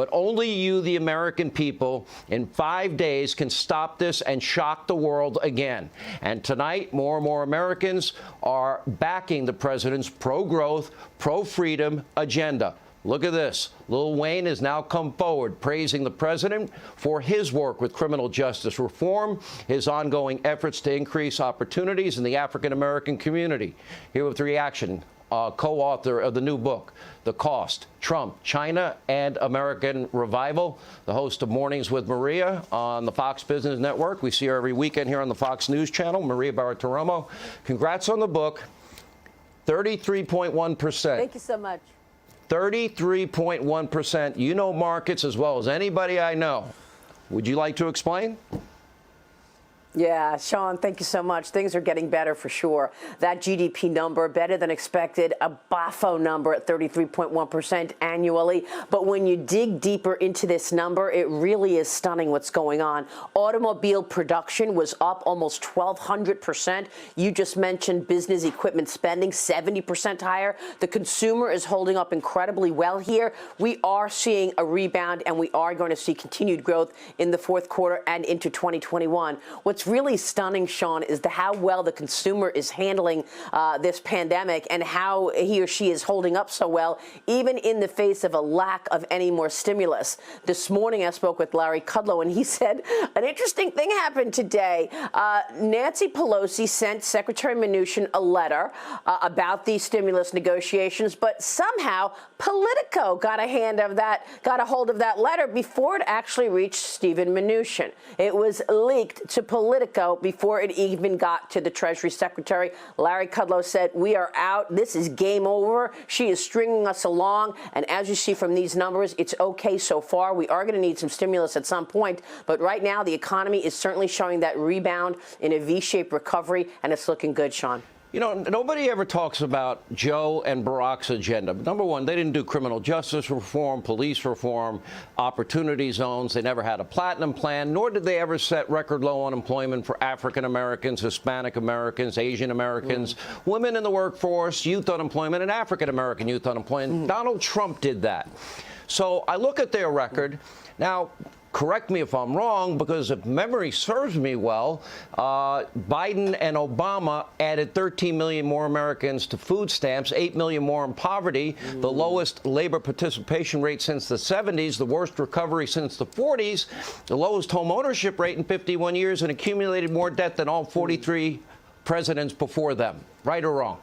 But only you, the American people, in 5 days can stop this and shock the world again. And tonight, more and more Americans are backing the president's pro-growth, pro-freedom agenda. Look at this. Lil Wayne has now come forward praising the president for his work with criminal justice reform, his ongoing efforts to increase opportunities in the African-American community. Here with the reaction, co-author of the new book, The Cost, Trump, China, and American Revival, the host of Mornings with Maria on the Fox Business Network. We see her every weekend here on the Fox News Channel, Maria Bartiromo. Congrats on the book. 33.1%. Thank you so much. 33.1%. You know markets as well as anybody I know. Would you like to explain? Yeah, Sean, thank you so much. Things are getting better for sure. That GDP number, better than expected, a BAFO number at 33.1% annually. But when you dig deeper into this number, it really is stunning what's going on. Automobile production was up almost 1,200%. You just mentioned business equipment spending, 70% higher. The consumer is holding up incredibly well here. We are seeing a rebound, and we are going to see continued growth in the fourth quarter and into 2021. What's really stunning, Sean, is how well the consumer is handling this pandemic and how he or she is holding up so well, even in the face of a lack of any more stimulus. This morning, I spoke with Larry Kudlow, and he said an interesting thing happened today. Nancy Pelosi sent Secretary Mnuchin a letter about these stimulus negotiations, but somehow Politico got a hold of that letter before it actually reached Steven Mnuchin. It was leaked to Politico before it even got to the Treasury Secretary. Larry Kudlow said, "We are out. This is game over. She is stringing us along." And as you see from these numbers, it's okay so far. We are going to need some stimulus at some point. But right now, the economy is certainly showing that rebound in a V-shaped recovery, and it's looking good, Sean. You know, nobody ever talks about Joe and Barack's agenda. Number one, they didn't do criminal justice reform, police reform, opportunity zones. They never had a platinum plan, nor did they ever set record low unemployment for African Americans, Hispanic Americans, Asian Americans, women in the workforce, youth unemployment, and African American youth unemployment. Donald Trump did that. So I look at their record. Now, correct me if I'm wrong, because if memory serves me well, Biden and Obama added 13 million more Americans to food stamps, 8 million more in poverty, the lowest labor participation rate since the 70s, the worst recovery since the 40s, the lowest home ownership rate in 51 years, and accumulated more debt than all 43 presidents before them. Right or wrong?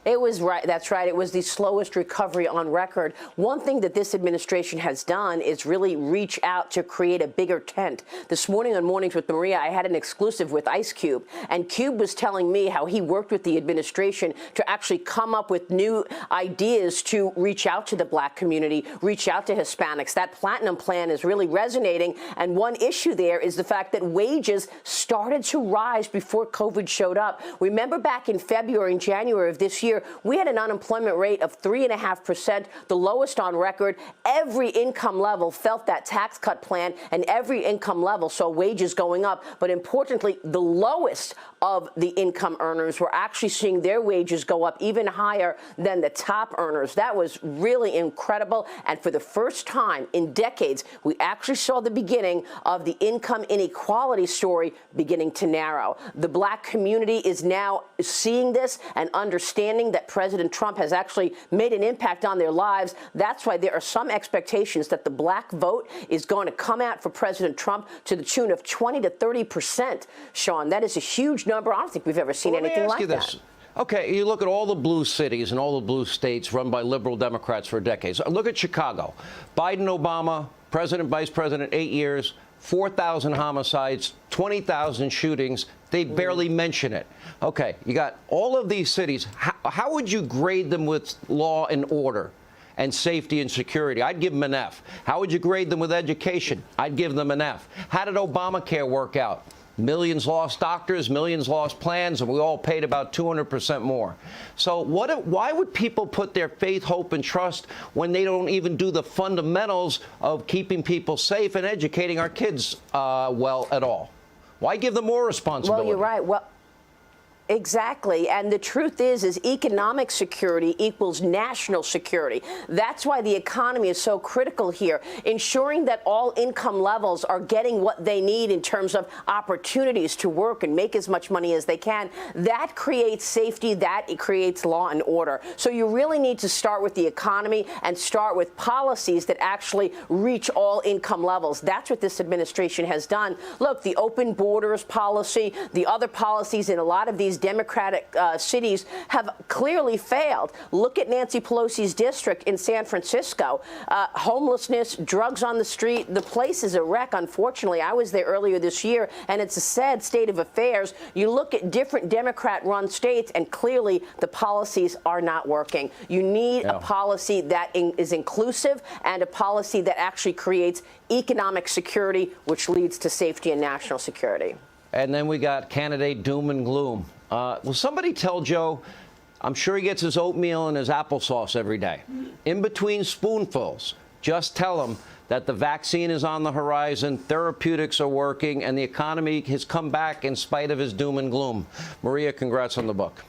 It was right. That's right. It was the slowest recovery on record. One thing that this administration has done is really reach out to create a bigger tent. This morning on Mornings with Maria, I had an exclusive with Ice Cube, and Cube was telling me how he worked with the administration to actually come up with new ideas to reach out to the black community, reach out to Hispanics. That platinum plan is really resonating, and one issue there is the fact that wages started to rise before COVID showed up. Remember back in February and January of this year, we had an unemployment rate of 3.5%, the lowest on record. Every income level felt that tax cut plan, and every income level saw wages going up. But importantly, the lowest of the income earners were actually seeing their wages go up even higher than the top earners. That was really incredible. And for the first time in decades, we actually saw the beginning of the income inequality story beginning to narrow. The black community is now seeing this and understanding that President Trump has actually made an impact on their lives. That's why there are some expectations that the black vote is going to come out for President Trump to the tune of 20 to 30%. Sean, that is a huge number. I don't think we've ever seen anything like that. Okay, you look at all the blue cities and all the blue states run by liberal Democrats for decades. Look at Chicago. Biden, Obama, president, vice president, 8 years, 4,000 homicides, 20,000 shootings. They barely mention it. Okay, you got all of these cities. How would you grade them with law and order and safety and security? I'd give them an F. How would you grade them with education? I'd give them an F. How did Obamacare work out? Millions lost doctors, millions lost plans, and we all paid about 200% more. So why would people put their faith, hope, and trust when they don't even do the fundamentals of keeping people safe and educating our kids well at all? Why give them more responsibility? Well, you're right. Well, Exactly. And the truth is economic security equals national security. That's why the economy is so critical here, ensuring that all income levels are getting what they need in terms of opportunities to work and make as much money as they can. That creates safety. That creates law and order. So you really need to start with the economy and start with policies that actually reach all income levels. That's what this administration has done. Look, the open borders policy, the other policies in a lot of these Democratic cities have clearly failed. Look at Nancy Pelosi's district in San Francisco. Homelessness, drugs on the street, the place is a wreck, unfortunately. I was there earlier this year, and it's a sad state of affairs. You look at different Democrat-run states, and clearly the policies are not working. You need a policy that is inclusive and a policy that actually creates economic security, which leads to safety and national security. And then we got candidate doom and gloom. Will somebody tell Joe, I'm sure he gets his oatmeal and his applesauce every day. In between spoonfuls, just tell him that the vaccine is on the horizon, therapeutics are working, and the economy has come back in spite of his doom and gloom. Maria, congrats on the book.